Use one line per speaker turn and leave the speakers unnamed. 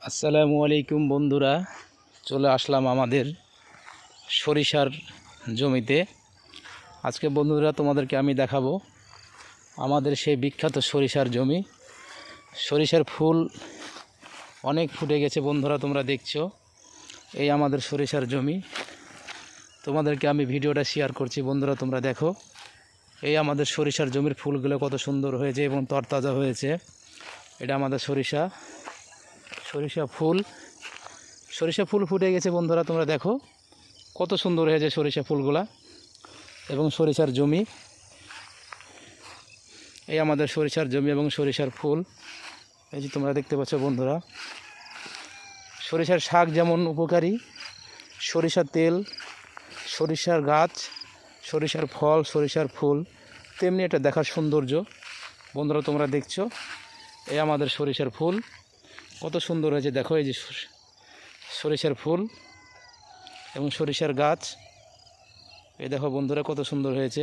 আসসালামু আলাইকুম বন্ধুরা, চলে আসলাম আমাদের সরিষার জমিতে। আজকে বন্ধুরা তোমাদেরকে আমি দেখাবো আমাদের সেই বিখ্যাত সরিষার জমি। সরিষার ফুল অনেক ফুটে গেছে বন্ধুরা, তোমরা দেখছো। এই আমাদের সরিষার জমি, তোমাদেরকে আমি ভিডিওটা শেয়ার করছি বন্ধুরা, তোমরা দেখো। এই আমাদের সরিষার জমির ফুলগুলো কত সুন্দর হয়েছে এবং তরতাজা হয়েছে। এটা আমাদের সরিষা ফুল ফুটে গেছে বন্ধুরা, তোমরা দেখো কত সুন্দর হয়েছে সরিষা ফুলগুলা এবং সরিষার জমি। এই আমাদের সরিষার জমি এবং সরিষার ফুল, এই যে তোমরা দেখতে পাচ্ছ বন্ধুরা। সরিষার শাক যেমন উপকারী, সরিষার তেল, সরিষার গাছ, সরিষার ফল, সরিষার ফুল তেমনি এটা দেখার সৌন্দর্য বন্ধুরা, তোমরা দেখছো। এই আমাদের সরিষার ফুল কত সুন্দর হয়েছে দেখো। এই যে সরিষার ফুল এবং সরিষার গাছ, এই দেখো বন্ধুরা কত সুন্দর হয়েছে।